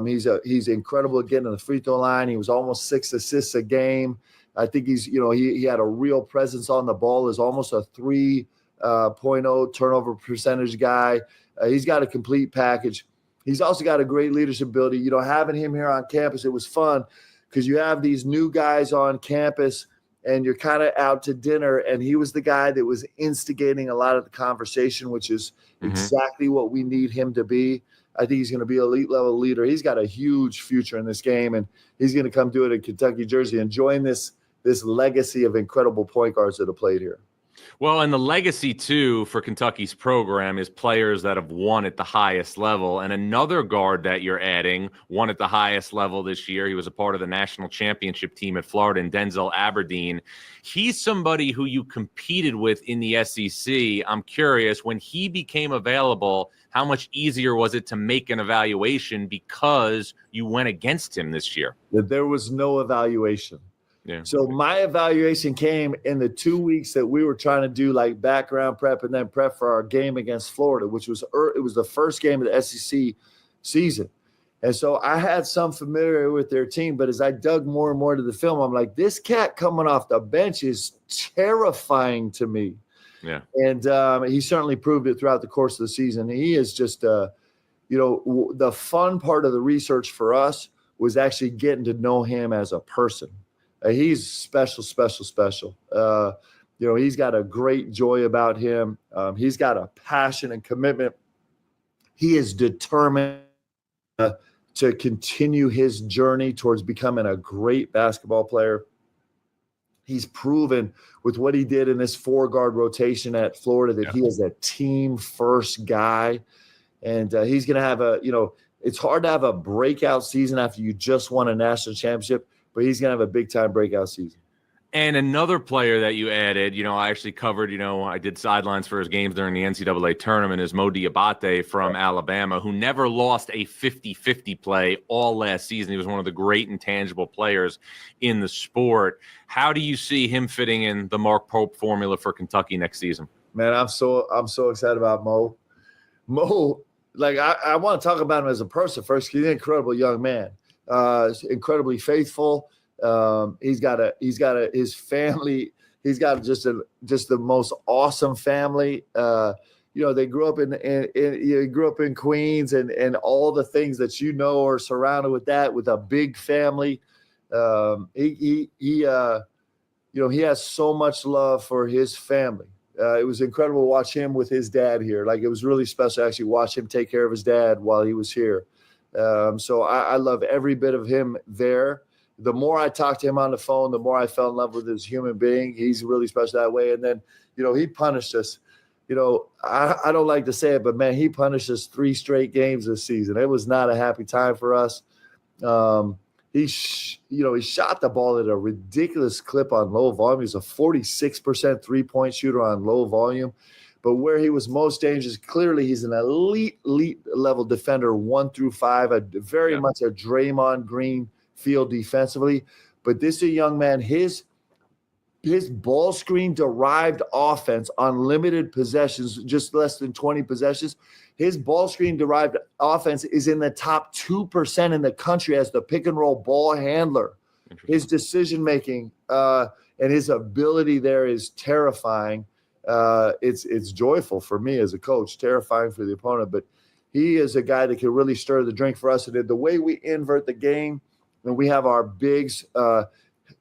He's incredible at getting to the free throw line. He was almost 6 assists a game. I think he had a real presence on the ball. Is almost a 3.0 turnover percentage guy. He's got a complete package. He's also got a great leadership ability. Having him here on campus, it was fun because you have these new guys on campus and you're kind of out to dinner, and he was the guy that was instigating a lot of the conversation, which is exactly what we need him to be. I think he's going to be an elite level leader. He's got a huge future in this game, and he's going to come do it in Kentucky jersey and join this legacy of incredible point guards that have played here. Well, and the legacy, too, for Kentucky's program is players that have won at the highest level. And another guard that you're adding won at the highest level this year. He was a part of the national championship team at Florida, and Denzel Aberdeen. He's somebody who you competed with in the SEC. I'm curious, when he became available, how much easier was it to make an evaluation because you went against him this year? There was no evaluation. Yeah. So my evaluation came in the 2 weeks that we were trying to do like background prep and then prep for our game against Florida, which was it was the first game of the SEC season. And so I had some familiarity with their team, but as I dug more and more to the film, I'm like, this cat coming off the bench is terrifying to me. Yeah. And he certainly proved it throughout the course of the season. He is just, the fun part of the research for us was actually getting to know him as a person. He's special. He's got a great joy about him. He's got a passion and commitment. He is determined to continue his journey towards becoming a great basketball player. He's proven with what he did in this 4-guard rotation at Florida that he is a team-first guy. And he's going to have it's hard to have a breakout season after you just won a national championship, but he's going to have a big-time breakout season. And another player that you added, I actually covered, I did sidelines for his games during the NCAA tournament, is Mo Diabate from Alabama, who never lost a 50-50 play all last season. He was one of the great intangible players in the sport. How do you see him fitting in the Mark Pope formula for Kentucky next season? Man, I'm so excited about Mo. Mo, I want to talk about him as a person first. He's an incredible young man. Incredibly faithful. He's got his family. He's got just the most awesome family. They grew up in Queens and all the things that are surrounded with that, with a big family. He has so much love for his family. It was incredible to watch him with his dad here. It was really special to actually watch him take care of his dad while he was here. So I love every bit of him there. The more I talked to him on the phone, the more I fell in love with his human being. He's really special that way. And then, he punished us. I don't like to say it, but man, he punished us 3 straight games this season. It was not a happy time for us. He shot the ball at a ridiculous clip on low volume. He's a 46% 3-point shooter on low volume. But where he was most dangerous, clearly he's an elite level defender 1 through 5, very much a Draymond Green feel defensively. But this is a young man, his ball screen derived offense on limited possessions, just less than 20 possessions. His ball screen derived offense is in the top 2% in the country as the pick and roll ball handler. His decision making and his ability there is terrifying. It's joyful for me as a coach, terrifying for the opponent, but he is a guy that can really stir the drink for us. And the way we invert the game, and we have our bigs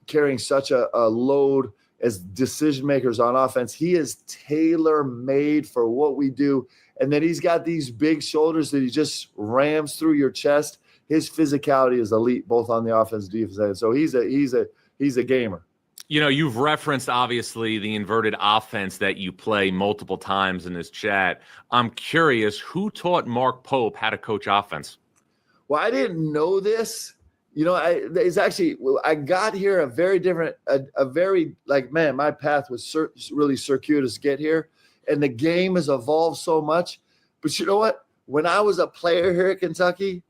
carrying such a load as decision makers on offense, he is tailor-made for what we do. And then he's got these big shoulders that he just rams through your chest. His physicality is elite, both on the offense and defense end. So he's a gamer. You know, you've referenced, obviously, the inverted offense that you play multiple times in this chat. I'm curious, who taught Mark Pope how to coach offense? Well, I didn't know this. You know, I got here a very different, man, my path was really circuitous to get here. And the game has evolved so much. But you know what? When I was a player here at Kentucky,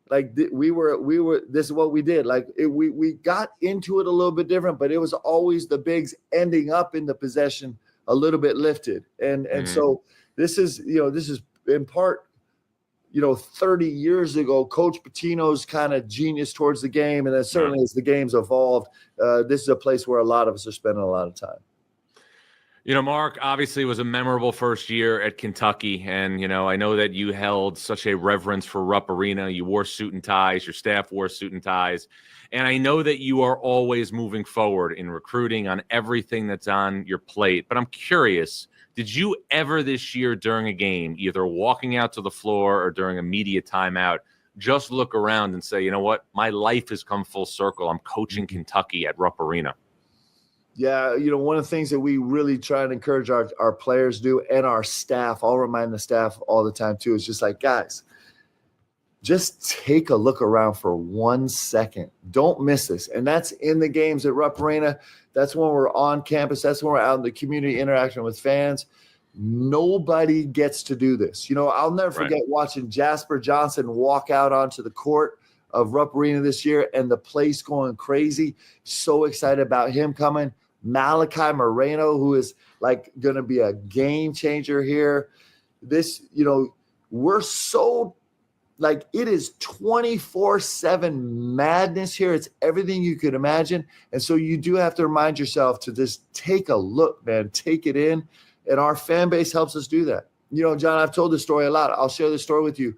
like we were, this is what we did. Like we got into it a little bit different, but it was always the bigs ending up in the possession a little bit lifted. And so this is in part, 30 years ago, Coach Pitino's kind of genius towards the game. And then certainly as the game's evolved, this is a place where a lot of us are spending a lot of time. You know, Mark, obviously was a memorable first year at Kentucky. And, I know that you held such a reverence for Rupp Arena. You wore suit and ties. Your staff wore suit and ties. And I know that you are always moving forward in recruiting on everything that's on your plate. But I'm curious, did you ever this year during a game, either walking out to the floor or during a media timeout, just look around and say, you know what, my life has come full circle. I'm coaching Kentucky at Rupp Arena? Yeah, one of the things that we really try and encourage our players do, and our staff, I'll remind the staff all the time too, is just like, guys, just take a look around for 1 second. Don't miss this. And that's in the games at Rupp Arena. That's when we're on campus. That's when we're out in the community interaction with fans. Nobody gets to do this. I'll never forget watching Jasper Johnson walk out onto the court of Rupp Arena this year and the place going crazy. So excited about him coming. Malachi Moreno, who is like going to be a game changer here. This, we're so like it is 24/7 madness here. It's everything you could imagine. And so you do have to remind yourself to just take a look, man, take it in. And our fan base helps us do that. John, I've told this story a lot. I'll share this story with you.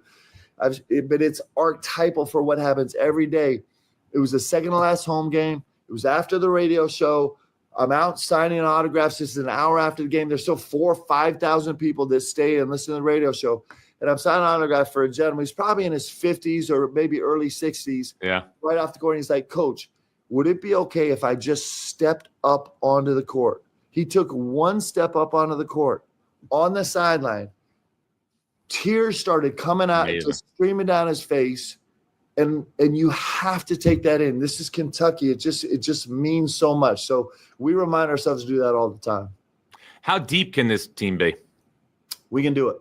But it's archetypal for what happens every day. It was the second to last home game. It was after the radio show. I'm out signing autographs. This is an hour after the game. There's still 4,000 or 5,000 people that stay and listen to the radio show. And I'm signing an autograph for a gentleman. He's probably in his 50s or maybe early 60s. Yeah. Right off the court. He's like, Coach, would it be okay if I just stepped up onto the court? He took one step up onto the court on the sideline. Tears started coming out, just streaming down his face. And you have to take that in. This is Kentucky. It just means so much. So we remind ourselves to do that all the time. How deep can this team be? We can do it.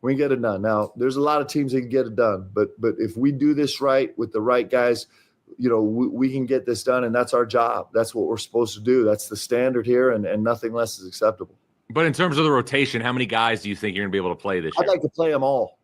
We can get it done. Now, there's a lot of teams that can get it done. But if we do this right with the right guys, we can get this done. And that's our job. That's what we're supposed to do. That's the standard here. And nothing less is acceptable. But in terms of the rotation, how many guys do you think you're going to be able to play this year? I'd like to play them all.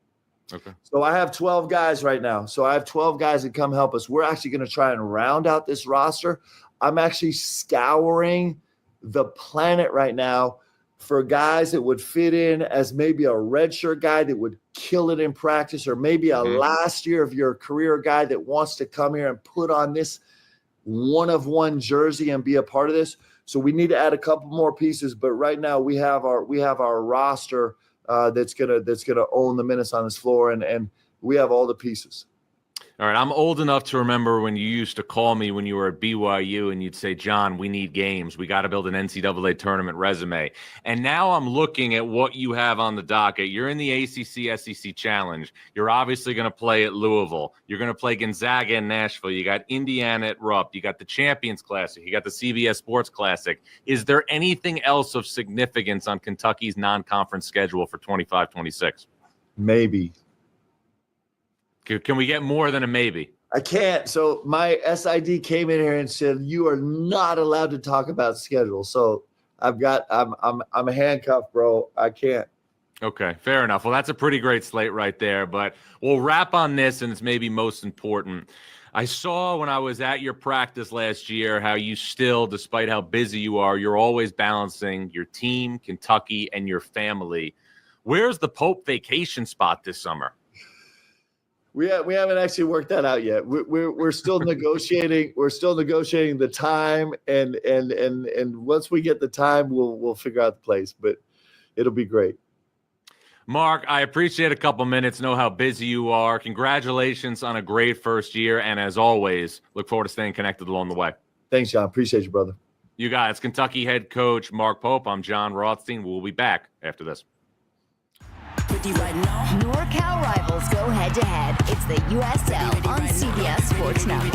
Okay. So I have 12 guys right now. So I have 12 guys that come help us. We're actually going to try and round out this roster. I'm actually scouring the planet right now for guys that would fit in as maybe a redshirt guy that would kill it in practice, or maybe a last year of your career guy that wants to come here and put on this one-of-one jersey and be a part of this. So we need to add a couple more pieces, but right now we have our roster that's gonna own the minutes on this floor, and we have all the pieces. All right, I'm old enough to remember when you used to call me when you were at BYU and you'd say, John, we need games. We got to build an NCAA tournament resume. And now I'm looking at what you have on the docket. You're in the ACC SEC Challenge. You're obviously going to play at Louisville. You're going to play Gonzaga and Nashville. You got Indiana at Rupp. You got the Champions Classic. You got the CBS Sports Classic. Is there anything else of significance on Kentucky's non-conference schedule for 25-26? Maybe. Can we get more than a maybe? I can't. So my SID came in here and said, you are not allowed to talk about schedule. So I'm handcuffed, bro. I can't. Okay, fair enough. Well, that's a pretty great slate right there, but we'll wrap on this, and it's maybe most important. I saw when I was at your practice last year how you still, despite how busy you are, you're always balancing your team, Kentucky, and your family. Where's the Pope vacation spot this summer? We haven't actually worked that out yet. We're still negotiating. We're still negotiating the time, and once we get the time, we'll figure out the place. But it'll be great. Mark, I appreciate a couple minutes. Know how busy you are. Congratulations on a great first year, and as always, look forward to staying connected along the way. Thanks, John. Appreciate you, brother. You guys, Kentucky head coach Mark Pope. I'm John Rothstein. We'll be back after this. NorCal rivals go head-to-head. It's the USL on CBS Sports Network.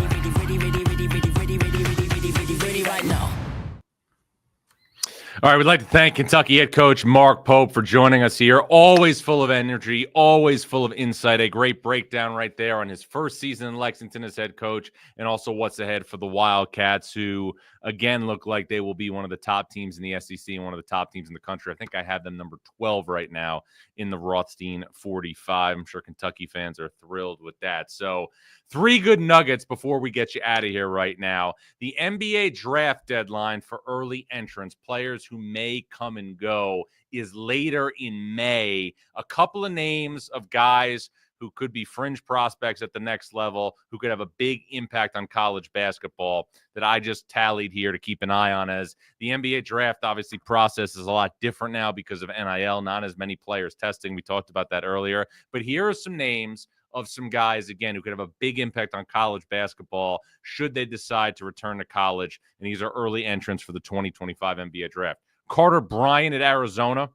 All right, we'd like to thank Kentucky head coach Mark Pope for joining us here. Always full of energy, always full of insight. A great breakdown right there on his first season in Lexington as head coach, and also what's ahead for the Wildcats, who, again, look like they will be one of the top teams in the SEC and one of the top teams in the country. I think I have them number 12 right now in the Rothstein 45. I'm sure Kentucky fans are thrilled with that. So 3 good nuggets before we get you out of here right now. The NBA draft deadline for early entrants, players who may come and go, is later in May. A couple of names of guys who could be fringe prospects at the next level, who could have a big impact on college basketball that I just tallied here to keep an eye on, as the NBA draft obviously process is a lot different now because of NIL, not as many players testing. We talked about that earlier. But here are some names of some guys, again, who could have a big impact on college basketball should they decide to return to college. And these are early entrants for the 2025 NBA draft. Carter Bryant at Arizona,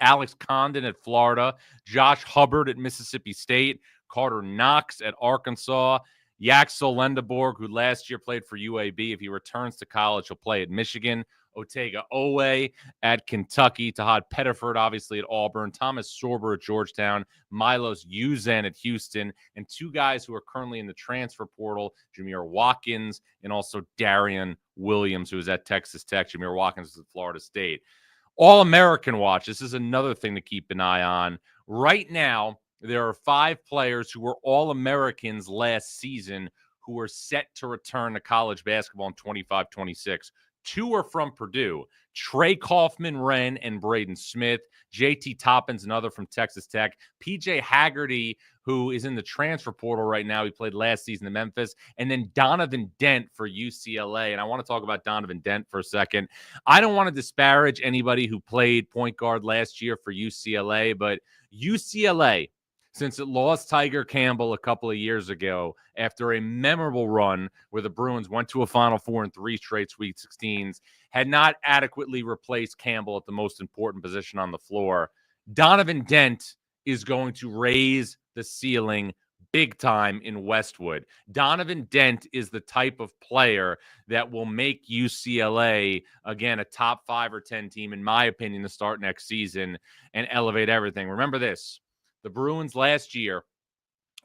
Alex Condon at Florida, Josh Hubbard at Mississippi State, Carter Knox at Arkansas, Yaxel Lendeborg, who last year played for UAB. If he returns to college, he'll play at Michigan. Otega Owe at Kentucky, Tahad Pettiford, obviously, at Auburn, Thomas Sorber at Georgetown, Milos Uzan at Houston, and 2 guys who are currently in the transfer portal, Jameer Watkins and also Darian Williams, who is at Texas Tech. Jameer Watkins is at Florida State. All-American watch. This is another thing to keep an eye on. Right now, there are 5 players who were All-Americans last season who are set to return to college basketball in 25-26. 2 are from Purdue, Trey Kaufman-Wren and Braden Smith, JT Toppins, another from Texas Tech, PJ Haggerty, who is in the transfer portal right now. He played last season in Memphis, and then Donovan Dent for UCLA. And I want to talk about Donovan Dent for a second. I don't want to disparage anybody who played point guard last year for UCLA, but UCLA, since it lost Tiger Campbell a couple of years ago after a memorable run where the Bruins went to a Final Four in 3 straight Sweet 16s, had not adequately replaced Campbell at the most important position on the floor. Donovan Dent is going to raise the ceiling big time in Westwood. Donovan Dent is the type of player that will make UCLA, again, a top 5 or 10 team, in my opinion, to start next season and elevate everything. Remember this. The Bruins last year,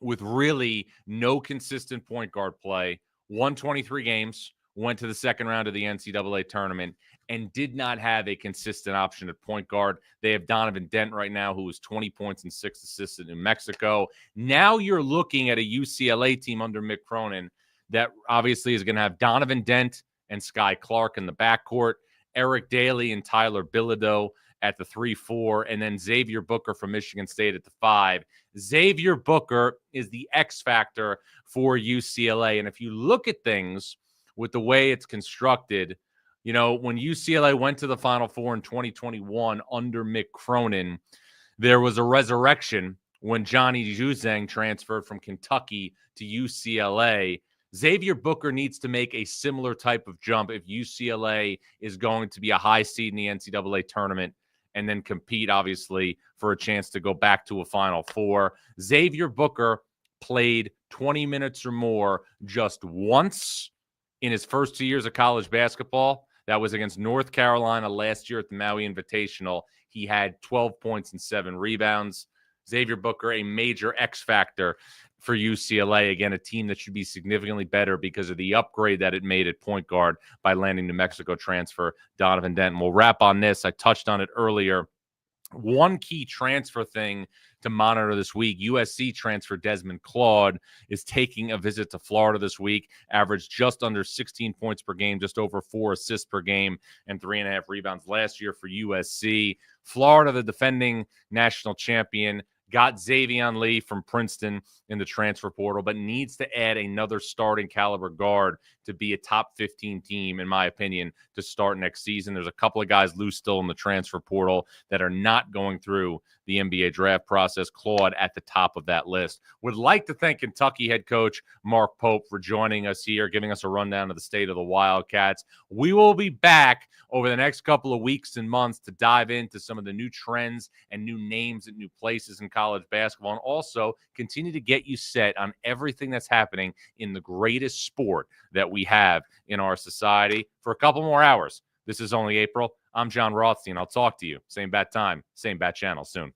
with really no consistent point guard play, won 23 games, went to the second round of the NCAA tournament, and did not have a consistent option at point guard. They have Donovan Dent right now, who is 20 points and 6 assists in New Mexico. Now you're looking at a UCLA team under Mick Cronin that obviously is going to have Donovan Dent and Sky Clark in the backcourt, Eric Daly and Tyler Bilodeau at the 3-4, and then Xavier Booker from Michigan State at the 5. Xavier Booker is the X factor for UCLA. And if you look at things with the way it's constructed, you know, when UCLA went to the Final Four in 2021 under Mick Cronin, there was a resurrection when Johnny Juzang transferred from Kentucky to UCLA. Xavier Booker needs to make a similar type of jump if UCLA is going to be a high seed in the NCAA tournament and then compete, obviously, for a chance to go back to a Final Four. Xavier Booker played 20 minutes or more just once in his first 2 years of college basketball. That was against North Carolina last year at the Maui Invitational. He had 12 points and 7 rebounds. Xavier Booker, a major X factor for UCLA. Again, a team that should be significantly better because of the upgrade that it made at point guard by landing New Mexico transfer Donovan Dent. And we'll wrap on this. I touched on it earlier. One key transfer thing to monitor this week, USC transfer Desmond Claude is taking a visit to Florida this week, averaged just under 16 points per game, just over 4 assists per game, and 3.5 rebounds last year for USC. Florida, the defending national champion, got Xavier Lee from Princeton in the transfer portal, but needs to add another starting caliber guard to be a top 15 team, in my opinion, to start next season. There's a couple of guys loose still in the transfer portal that are not going through the NBA draft process. Claude at the top of that list. Would like to thank Kentucky head coach Mark Pope for joining us here, giving us a rundown of the state of the Wildcats. We will be back over the next couple of weeks and months to dive into some of the new trends and new names at new places in college basketball, and also continue to get you set on everything that's happening in the greatest sport that we have in our society for a couple more hours. This is Only April. I'm John Rothstein. I'll talk to you. Same bat time, same bat channel soon.